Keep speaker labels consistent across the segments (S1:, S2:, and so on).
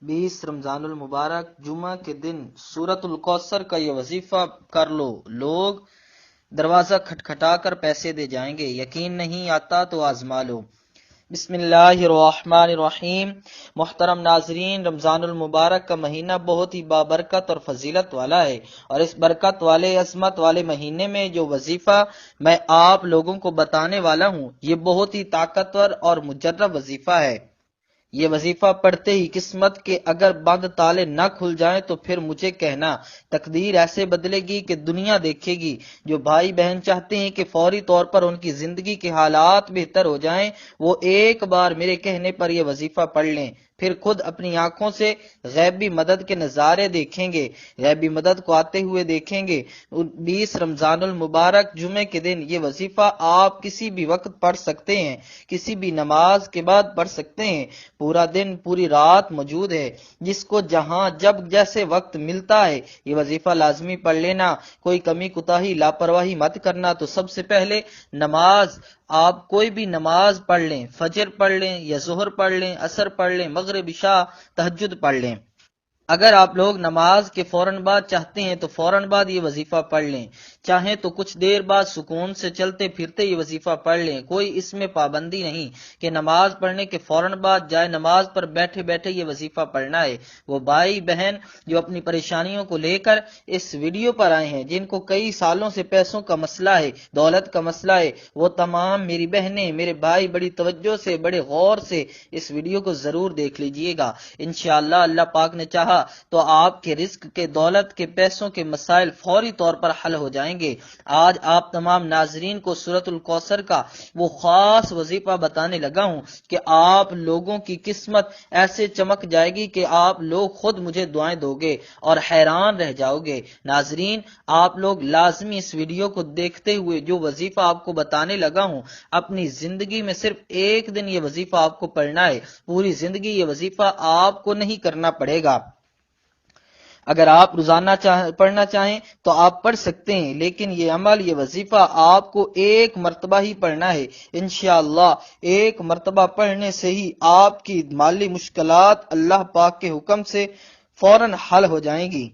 S1: 20 رمضان المبارک جمعہ کے دن سورۃ الکوثر کا یہ وظیفہ کر لو، لوگ دروازہ کھٹکھٹا کر پیسے دے جائیں گے، یقین نہیں آتا تو آزما لو۔ بسم اللہ الرحمن الرحیم۔ محترم ناظرین، رمضان المبارک کا مہینہ بہت ہی بابرکت اور فضیلت والا ہے، اور اس برکت والے عظمت والے مہینے میں جو وظیفہ میں آپ لوگوں کو بتانے والا ہوں، یہ بہت ہی طاقتور اور مجرب وظیفہ ہے۔ یہ وظیفہ پڑھتے ہی قسمت کے اگر بند تالے نہ کھل جائیں تو پھر مجھے کہنا، تقدیر ایسے بدلے گی کہ دنیا دیکھے گی۔ جو بھائی بہن چاہتے ہیں کہ فوری طور پر ان کی زندگی کے حالات بہتر ہو جائیں، وہ ایک بار میرے کہنے پر یہ وظیفہ پڑھ لیں، پھر خود اپنی آنکھوں سے غیبی مدد کے نظارے دیکھیں گے، غیبی مدد کو آتے ہوئے دیکھیں گے۔ 20 رمضان المبارک جمعے کے دن یہ وظیفہ آپ کسی بھی وقت پڑھ سکتے ہیں، کسی بھی نماز کے بعد پڑھ سکتے ہیں۔ پورا دن پوری رات موجود ہے، جس کو جہاں جب جیسے وقت ملتا ہے یہ وظیفہ لازمی پڑھ لینا، کوئی کمی کوتاہی لاپرواہی مت کرنا۔ تو سب سے پہلے نماز، آپ کوئی بھی نماز پڑھ لیں، فجر پڑھ لیں یا ظہر پڑھ لیں، عصر پڑھ لیں، مغرب عشاء تہجد پڑھ لیں۔ اگر آپ لوگ نماز کے فوراً بعد چاہتے ہیں تو فوراً بعد یہ وظیفہ پڑھ لیں، چاہیں تو کچھ دیر بعد سکون سے چلتے پھرتے یہ وظیفہ پڑھ لیں، کوئی اس میں پابندی نہیں کہ نماز پڑھنے کے فوراً بعد جائے نماز پر بیٹھے بیٹھے یہ وظیفہ پڑھنا ہے۔ وہ بھائی بہن جو اپنی پریشانیوں کو لے کر اس ویڈیو پر آئے ہیں، جن کو کئی سالوں سے پیسوں کا مسئلہ ہے، دولت کا مسئلہ ہے، وہ تمام میری بہنیں میرے بھائی بڑی توجہ سے بڑے غور سے اس ویڈیو کو ضرور دیکھ لیجئے گا۔ انشاءاللہ اللہ پاک نے چاہا تو آپ کے رزق کے، دولت کے، پیسوں کے مسائل فوری طور پر حل ہو جائیں گے۔ آج آپ تمام ناظرین کو سورۃ الکوثر کا وہ خاص وظیفہ بتانے لگا ہوں کہ آپ لوگوں کی قسمت ایسے چمک جائے گی کہ آپ لوگ خود مجھے دعائیں دو گے اور حیران رہ جاؤ گے۔ ناظرین، آپ لوگ لازمی اس ویڈیو کو دیکھتے ہوئے جو وظیفہ آپ کو بتانے لگا ہوں، اپنی زندگی میں صرف ایک دن یہ وظیفہ آپ کو پڑھنا ہے، پوری زندگی یہ وظیفہ آپ کو نہیں کرنا پڑے گا۔ اگر آپ روزانہ پڑھنا چاہیں تو آپ پڑھ سکتے ہیں، لیکن یہ عمل، یہ وظیفہ آپ کو ایک مرتبہ ہی پڑھنا ہے۔ انشاءاللہ ایک مرتبہ پڑھنے سے ہی آپ کی مالی مشکلات اللہ پاک کے حکم سے فوراً حل ہو جائیں گی۔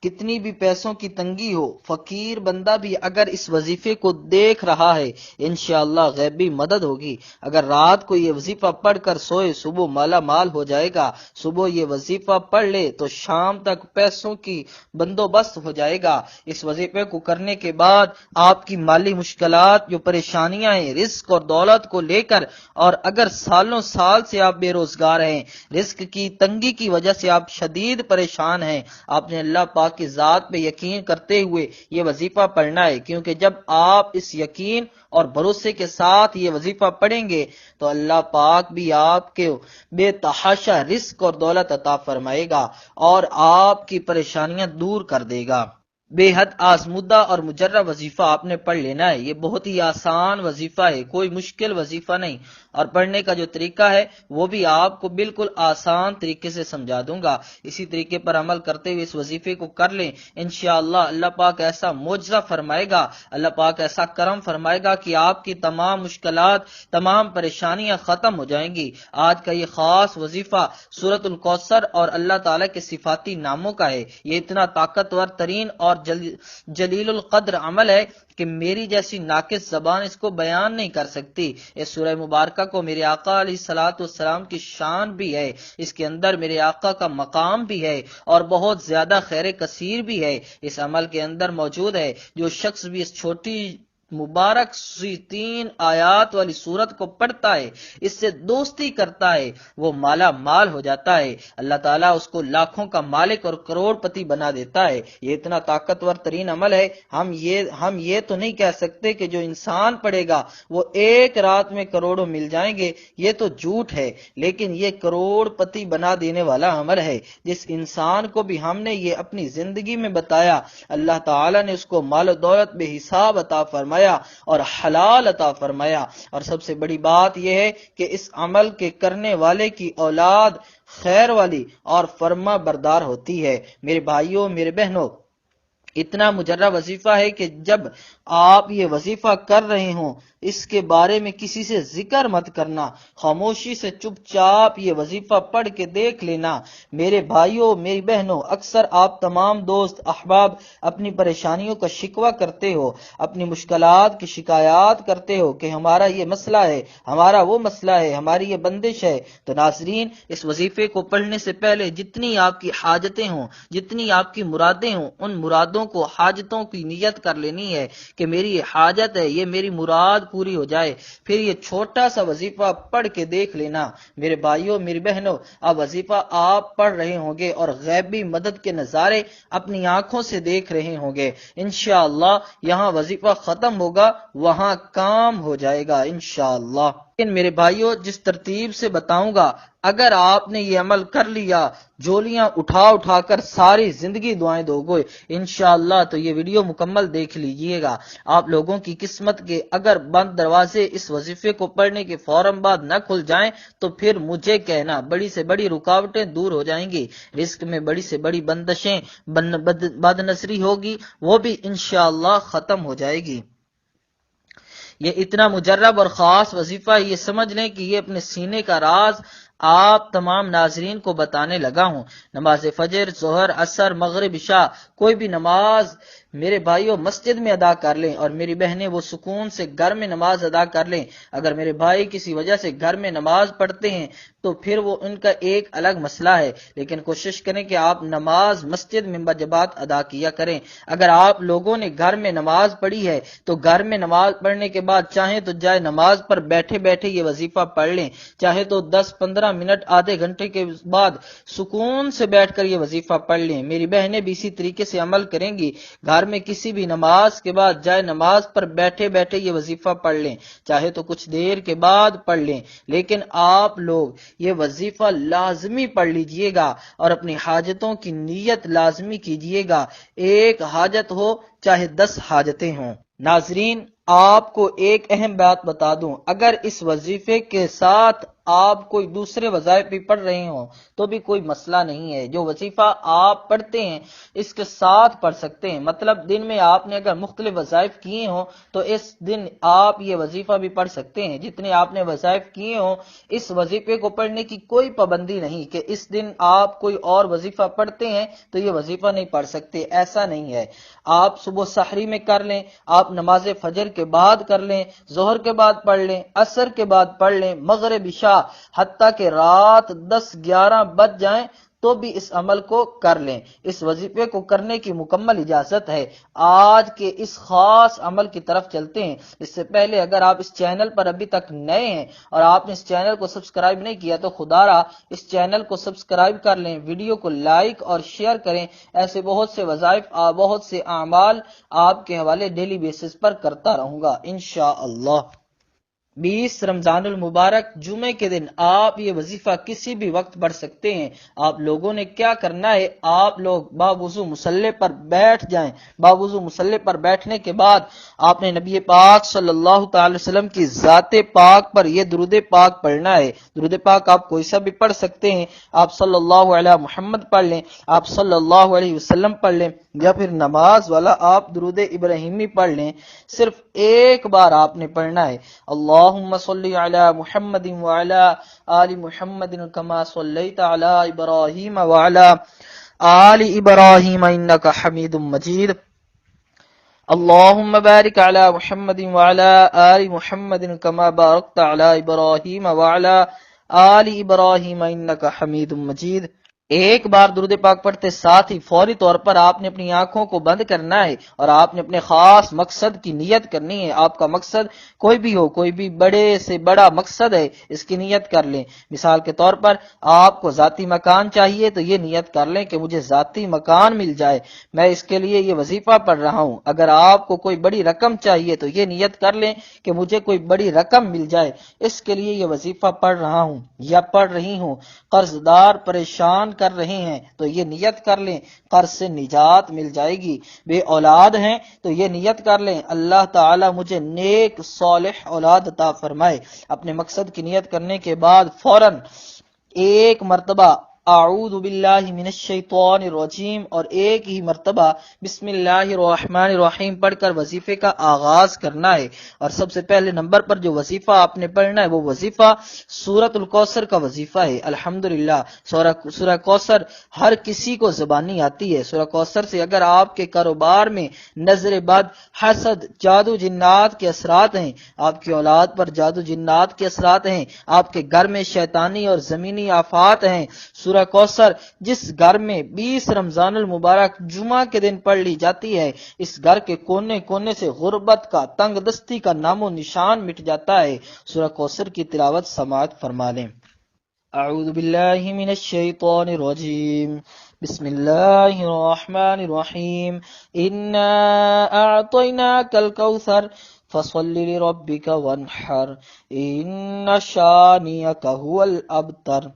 S1: کتنی بھی پیسوں کی تنگی ہو، فقیر بندہ بھی اگر اس وظیفے کو دیکھ رہا ہے، انشاءاللہ غیبی مدد ہوگی۔ اگر رات کو یہ وظیفہ پڑھ کر سوئے، صبح مالا مال ہو جائے گا۔ صبح یہ وظیفہ پڑھ لے تو شام تک پیسوں کی بندوبست ہو جائے گا۔ اس وظیفے کو کرنے کے بعد آپ کی مالی مشکلات، جو پریشانیاں ہیں رزق اور دولت کو لے کر، اور اگر سالوں سال سے آپ بے روزگار ہیں، رزق کی تنگی کی وجہ سے آپ شدید پریشان ہیں، آپ نے اللہ پاک کی ذات پہ یقین کرتے ہوئے یہ وظیفہ پڑھنا ہے، کیونکہ جب آپ اس یقین اور بھروسے کے ساتھ یہ وظیفہ پڑھیں گے تو اللہ پاک بھی آپ کے بے تحاشا رزق اور دولت عطا فرمائے گا اور آپ کی پریشانیاں دور کر دے گا۔ بے حد آزمودہ اور مجرب وظیفہ آپ نے پڑھ لینا ہے۔ یہ بہت ہی آسان وظیفہ ہے، کوئی مشکل وظیفہ نہیں، اور پڑھنے کا جو طریقہ ہے وہ بھی آپ کو بالکل آسان طریقے سے سمجھا دوں گا۔ اسی طریقے پر عمل کرتے ہوئے اس وظیفے کو کر لیں، انشاءاللہ اللہ پاک ایسا معجزہ فرمائے گا، اللہ پاک ایسا کرم فرمائے گا کہ آپ کی تمام مشکلات، تمام پریشانیاں ختم ہو جائیں گی۔ آج کا یہ خاص وظیفہ سورۃ الکوثر اور اللہ تعالیٰ کے صفاتی ناموں کا ہے۔ یہ اتنا طاقتور ترین اور جلیل القدر عمل ہے کہ میری جیسی ناقص زبان اس کو بیان نہیں کر سکتی۔ اس سورہ مبارکہ کو میرے آقا علیہ الصلوۃ والسلام کی شان بھی ہے، اس کے اندر میرے آقا کا مقام بھی ہے اور بہت زیادہ خیر کثیر بھی ہے اس عمل کے اندر موجود ہے۔ جو شخص بھی اس چھوٹی مبارک سی 3 آیات والی سورت کو پڑھتا ہے، اس سے دوستی کرتا ہے، وہ مالا مال ہو جاتا ہے، اللہ تعالیٰ اس کو لاکھوں کا مالک اور کروڑ پتی بنا دیتا ہے۔ یہ اتنا طاقتور ترین عمل ہے، ہم یہ تو نہیں کہہ سکتے کہ جو انسان پڑھے گا وہ ایک رات میں کروڑوں مل جائیں گے، یہ تو جھوٹ ہے، لیکن یہ کروڑ پتی بنا دینے والا عمل ہے۔ جس انسان کو بھی ہم نے یہ اپنی زندگی میں بتایا، اللہ تعالیٰ نے اس کو مال و دولت بے حساب عطا فرمایا اور حلال عطا فرمایا، اور سب سے بڑی بات یہ ہے کہ اس عمل کے کرنے والے کی اولاد خیر والی اور فرما بردار ہوتی ہے۔ میرے بھائیوں، میرے بہنوں، اتنا مجرہ وظیفہ ہے کہ جب آپ یہ وظیفہ کر رہے ہوں اس کے بارے میں کسی سے ذکر مت کرنا، خاموشی سے چپ چاپ یہ وظیفہ پڑھ کے دیکھ لینا۔ میرے بھائیوں، میری بہنوں، اکثر آپ تمام دوست احباب اپنی پریشانیوں کا شکوہ کرتے ہو، اپنی مشکلات کی شکایات کرتے ہو کہ ہمارا یہ مسئلہ ہے، ہمارا وہ مسئلہ ہے، ہماری یہ بندش ہے۔ تو ناظرین، اس وظیفے کو پڑھنے سے پہلے جتنی آپ کی حاجتیں ہوں، جتنی آپ کی مرادیں ہوں، ان مرادوں کو، حاجتوں کی نیت کر لینی ہے کہ میری یہ حاجت ہے، یہ میری مراد پوری ہو جائے۔ پھر یہ چھوٹا سا وظیفہ پڑھ کے دیکھ لینا۔ میرے بھائیوں، میری بہنوں، اب وظیفہ آپ پڑھ رہے ہوں گے اور غیبی مدد کے نظارے اپنی آنکھوں سے دیکھ رہے ہوں گے۔ انشاءاللہ یہاں وظیفہ ختم ہوگا، وہاں کام ہو جائے گا انشاءاللہ۔ لیکن میرے بھائیوں، جس ترتیب سے بتاؤں گا، اگر آپ نے یہ عمل کر لیا، جولیاں اٹھا اٹھا کر ساری زندگی دعائیں دو گے انشاءاللہ، تو یہ ویڈیو مکمل دیکھ لیجئے گا۔ آپ لوگوں کی قسمت کے اگر بند دروازے اس وظیفے کو پڑھنے کے فوراً بعد نہ کھل جائیں تو پھر مجھے کہنا، بڑی سے بڑی رکاوٹیں دور ہو جائیں گی، رزق میں بڑی سے بڑی بندشیں، بد نصری ہوگی، وہ بھی انشاءاللہ ختم ہو جائے گی۔ یہ اتنا مجرب اور خاص وظیفہ ہے، یہ سمجھ لیں کہ یہ اپنے سینے کا راز آپ تمام ناظرین کو بتانے لگا ہوں۔ نماز فجر، ظہر، عصر، مغرب، عشاء، کوئی بھی نماز میرے بھائیوں مسجد میں ادا کر لیں، اور میری بہنیں وہ سکون سے گھر میں نماز ادا کر لیں۔ اگر میرے بھائی کسی وجہ سے گھر میں نماز پڑھتے ہیں تو پھر وہ ان کا ایک الگ مسئلہ ہے، لیکن کوشش کریں کہ آپ نماز مسجد میں بجماعت ادا کیا کریں۔ اگر آپ لوگوں نے گھر میں نماز پڑھی ہے تو گھر میں نماز پڑھنے کے بعد چاہیں تو جائے نماز پر بیٹھے بیٹھے یہ وظیفہ پڑھ لیں، چاہے تو 10-15 منٹ، آدھے گھنٹے کے بعد سکون سے بیٹھ کر یہ وظیفہ پڑھ لیں۔ میری بہنیں بھی اسی طریقے سے عمل کریں گی، گھر میں کسی بھی نماز کے بعد جائے نماز پر بیٹھے بیٹھے یہ وظیفہ پڑھ لیں، چاہے تو کچھ دیر کے بعد پڑھ لیں، لیکن آپ لوگ یہ وظیفہ لازمی پڑھ لیجئے گا اور اپنی حاجتوں کی نیت لازمی کیجئے گا، ایک حاجت ہو چاہے 10 حاجتیں ہوں۔ ناظرین، آپ کو ایک اہم بات بتا دوں، اگر اس وظیفے کے ساتھ آپ کوئی دوسرے وظائف بھی پڑھ رہے ہوں تو بھی کوئی مسئلہ نہیں ہے۔ جو وظیفہ آپ پڑھتے ہیں اس کے ساتھ پڑھ سکتے ہیں، مطلب دن میں آپ نے اگر مختلف وظائف کیے ہوں تو اس دن آپ یہ وظیفہ بھی پڑھ سکتے ہیں۔ جتنے آپ نے وظائف کیے ہوں اس وظیفے کو پڑھنے کی کوئی پابندی نہیں کہ اس دن آپ کوئی اور وظیفہ پڑھتے ہیں تو یہ وظیفہ نہیں پڑھ سکتے، ایسا نہیں ہے۔ آپ صبح سحری میں کر لیں، آپ نماز فجر کے بعد کر لیں، ظہر کے بعد پڑھ لیں، عصر کے بعد پڑھ لیں، مغرب، عشاء، حتیٰ کہ رات 10-11 بج جائیں تو بھی اس عمل کو کر لیں۔ اس وظیفے کو کرنے کی مکمل اجازت ہے۔ آج کے اس خاص عمل کی طرف چلتے ہیں۔ اس سے پہلے اگر آپ اس چینل پر ابھی تک نئے ہیں اور آپ نے اس چینل کو سبسکرائب نہیں کیا تو خدا را اس چینل کو سبسکرائب کر لیں، ویڈیو کو لائک اور شیئر کریں۔ ایسے بہت سے وظائف، بہت سے اعمال آپ کے حوالے ڈیلی بیسس پر کرتا رہوں گا انشاءاللہ۔ 20 رمضان المبارک جمعے کے دن آپ یہ وظیفہ کسی بھی وقت پڑھ سکتے ہیں۔ آپ لوگوں نے کیا کرنا ہے، آپ لوگ باوضو مصلی پر بیٹھ جائیں۔ باوضو مصلی پر بیٹھنے کے بعد آپ نے نبی پاک صلی اللہ تعالی وسلم کی ذات پاک پر یہ درود پاک پڑھنا ہے۔ درود پاک آپ کوئی سا بھی پڑھ سکتے ہیں، آپ صلی اللہ علیہ محمد پڑھ لیں، آپ صلی اللہ علیہ وسلم پڑھ لیں، یا پھر نماز والا آپ درود ابراہیمی پڑھ لیں۔ صرف ایک بار آپ نے پڑھنا ہے، اللہم صلی علی محمد وعلی آل محمد کما صلیت علی ابراہیم وعلی آل ابراہیم انکا حمید مجید، اللہم بارک علی محمد وعلی آل محمد کما بارکت علی ابراہیم وعلی آل ابراہیم انکا حمید مجید۔ ایک بار درود پاک پڑھتے ساتھ ہی فوری طور پر آپ نے اپنی آنکھوں کو بند کرنا ہے اور آپ نے اپنے خاص مقصد کی نیت کرنی ہے۔ آپ کا مقصد کوئی بھی ہو، کوئی بھی بڑے سے بڑا مقصد ہے، اس کی نیت کر لیں۔ مثال کے طور پر آپ کو ذاتی مکان چاہیے تو یہ نیت کر لیں کہ مجھے ذاتی مکان مل جائے، میں اس کے لیے یہ وظیفہ پڑھ رہا ہوں۔ اگر آپ کو کوئی بڑی رقم چاہیے تو یہ نیت کر لیں کہ مجھے کوئی بڑی رقم مل جائے، اس کے لیے یہ وظیفہ پڑھ رہا ہوں یا پڑھ رہی ہوں۔ قرض دار پریشان کر رہے ہیں تو یہ نیت کر لیں قرض سے نجات مل جائے گی۔ بے اولاد ہیں تو یہ نیت کر لیں اللہ تعالی مجھے نیک صالح اولاد عطا فرمائے۔ اپنے مقصد کی نیت کرنے کے بعد فوراً ایک مرتبہ اعوذ باللہ من الشیطان الرجیم اور ایک ہی مرتبہ بسم اللہ الرحمن الرحیم پڑھ کر وظیفے کا آغاز کرنا ہے۔ اور سب سے پہلے نمبر پر جو وظیفہ آپ نے پڑھنا ہے وہ وظیفہ سورۃ الکوثر کا وظیفہ ہے۔ الحمدللہ سورہ کوثر ہر کسی کو زبانی آتی ہے۔ سورہ کوثر سے اگر آپ کے کاروبار میں نظر بد، حسد، جادو جنات کے اثرات ہیں، آپ کی اولاد پر جادو جنات کے اثرات ہیں، آپ کے گھر میں شیطانی اور زمینی آفات ہیں، سورہ کوثر جس گھر میں 20 رمضان المبارک جمعہ کے دن پڑھ لی جاتی ہے، اس گھر کے کونے کونے سے غربت کا، تنگ دستی کا نام و نشان مٹ جاتا ہے۔ سورہ کوثر کی تلاوت سماعت فرما لیں۔ اعوذ باللہ من الشیطان الرجیم، بسم اللہ الرحمن الرحیم، انا اعطیناک الکوثر فصل لربک وانحر ان شانئک هو الابتر۔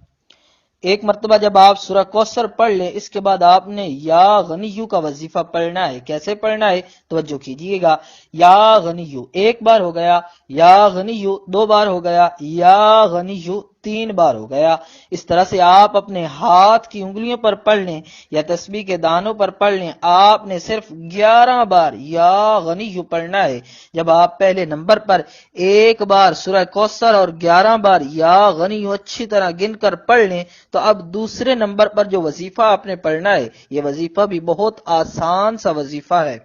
S1: ایک مرتبہ جب آپ سورہ کوثر پڑھ لیں، اس کے بعد آپ نے یا غنیو کا وظیفہ پڑھنا ہے۔ کیسے پڑھنا ہے توجہ کیجئے گا۔ یا غنیو ایک بار ہو گیا، یا غنیو دو بار ہو گیا، یا غنیو 3 بار ہو گیا۔ اس طرح سے آپ اپنے ہاتھ کی انگلیوں پر پڑھ لیں یا تسبیح کے دانوں پر پڑھ لیں، آپ نے صرف 11 بار یا غنیو پڑھنا ہے۔ جب آپ پہلے نمبر پر ایک بار سورہ کوثر اور 11 بار یا غنیو اچھی طرح گن کر پڑھ لیں تو اب دوسرے نمبر پر جو وظیفہ آپ نے پڑھنا ہے، یہ وظیفہ بھی بہت آسان سا وظیفہ ہے۔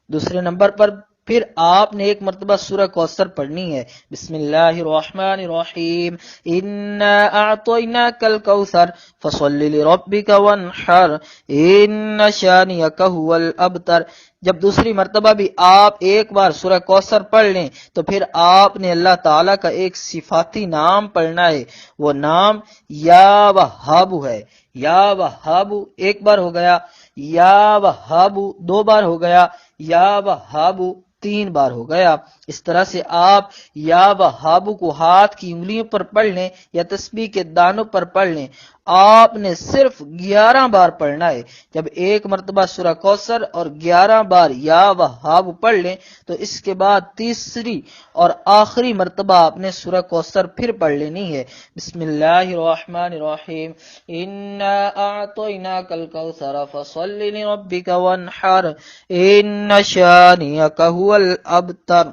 S1: دوسرے نمبر پر پھر آپ نے ایک مرتبہ سورہ کوثر پڑھنی ہے۔ بسم اللہ الرحمن الرحیم، انا اعطیناک الکوثر فصل لربک وانحر ان شانئک هو الابتر۔ جب دوسری مرتبہ بھی آپ ایک بار سورہ کوثر پڑھ لیں تو پھر آپ نے اللہ تعالیٰ کا ایک صفاتی نام پڑھنا ہے، وہ نام یا وہاب ہے۔ یا وہاب ایک بار ہو گیا، یا وہاب 2 بار ہو گیا، یا وہاب 3 بار ہو گیا۔ اس طرح سے آپ یا وہاب کو ہاتھ کی انگلیوں پر پڑھ لیں یا تسبیح کے دانوں پر پڑھ لیں، آپ نے صرف 11 بار پڑھنا ہے۔ جب ایک مرتبہ سورہ کوثر اور 11 بار یا وہاب پڑھ لیں تو اس کے بعد تیسری اور آخری مرتبہ آپ نے سورہ کوثر پھر پڑھ لینی ہے۔ بسم اللہ الرحمن الرحیم، انا اعطیناک الکوثر فصل لربک وانحر ان شانئک هو الابتر۔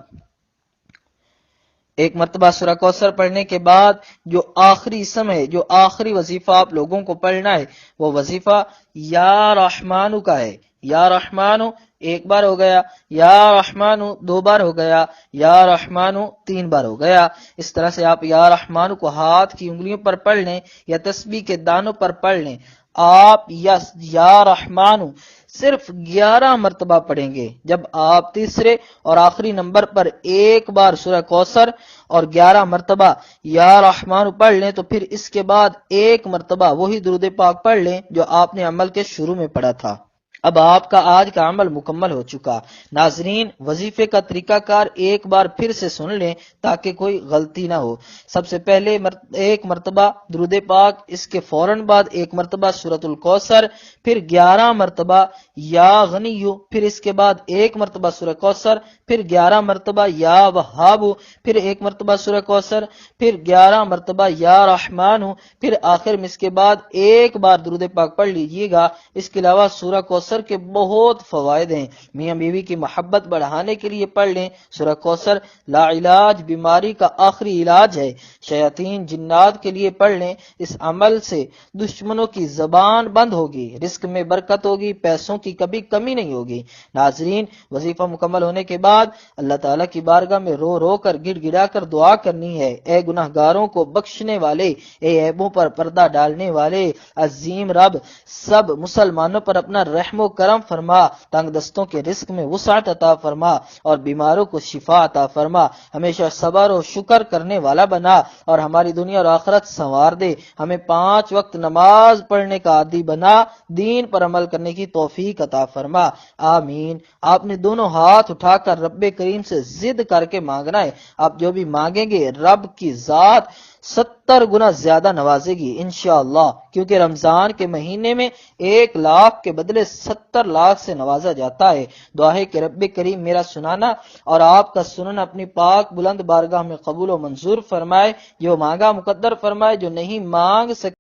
S1: ایک مرتبہ سورہ کوثر پڑھنے کے بعد جو آخری سمے، جو آخری وظیفہ آپ لوگوں کو پڑھنا ہے وہ وظیفہ یا رحمانو کا ہے۔ یا رحمانو ایک بار ہو گیا، یا رحمانو 2 بار ہو گیا، یا رحمانو 3 بار ہو گیا۔ اس طرح سے آپ یا رحمانو کو ہاتھ کی انگلیوں پر پڑھ لیں یا تسبیح کے دانوں پر پڑھ لیں۔ آپ یا رحمانو صرف 11 مرتبہ پڑھیں گے۔ جب آپ تیسرے اور آخری نمبر پر ایک بار سورہ کوثر اور 11 مرتبہ یا رحمان پڑھ لیں تو پھر اس کے بعد ایک مرتبہ وہی درود پاک پڑھ لیں جو آپ نے عمل کے شروع میں پڑھا تھا۔ اب آپ کا آج کا عمل مکمل ہو چکا۔ ناظرین، وظیفے کا طریقہ کار ایک بار پھر سے سن لیں تاکہ کوئی غلطی نہ ہو۔ سب سے پہلے ایک مرتبہ درود پاک، اس کے فوراً بعد ایک مرتبہ سورۃ الکوثر، پھر 11 مرتبہ یا غنیو، پھر اس کے بعد ایک مرتبہ سورہ کوثر، پھر 11 مرتبہ یا وہاب، پھر ایک مرتبہ سورہ کوثر، پھر 11 مرتبہ یا رحمان، پھر آخر میں اس کے بعد ایک بار درود پاک پڑھ لیجئے گا۔ اس کے علاوہ سورہ کوثر کے بہت فوائد ہیں۔ میاں بیوی کی محبت بڑھانے کے لیے پڑھ لیں۔ سورہ کوثر لا علاج بیماری کا آخری علاج ہے۔ شیاطین جنات کے لیے پڑھ لیں۔ اس عمل سے دشمنوں کی زبان بند ہوگی، رزق میں برکت ہوگی، پیسوں کی کبھی کمی نہیں ہوگی۔ ناظرین، وظیفہ مکمل ہونے کے بعد اللہ تعالیٰ کی بارگاہ میں رو رو کر گڑ گڑا کر دعا کرنی ہے۔ اے گناہ گاروں کو بخشنے والے، اے عیبوں پر پردہ ڈالنے والے عظیم رب، سب مسلمانوں پر اپنا رحم و کرم فرما، تنگ دستوں کے رزق میں وسعت عطا فرما اور بیماروں کو شفا عطا فرما، ہمیشہ صبر و شکر کرنے والا بنا اور ہماری دنیا اور آخرت سنوار دے، ہمیں 5 وقت نماز پڑھنے کا عادی بنا، دین پر عمل کرنے کی توفیق عطا فرما، آمین۔ آپ نے دونوں ہاتھ اٹھا کر رب کریم سے ضد کر کے مانگنا ہے۔ آپ جو بھی مانگیں گے رب کی ذات 70 گنا زیادہ نوازے گی انشاءاللہ، کیونکہ رمضان کے مہینے میں 1 لاکھ کے بدلے 70 لاکھ سے نوازا جاتا ہے۔ دعا ہے کہ رب کریم میرا سنانا اور آپ کا سننا اپنی پاک بلند بارگاہ میں قبول و منظور فرمائے، جو مانگا مقدر فرمائے، جو نہیں مانگ سکے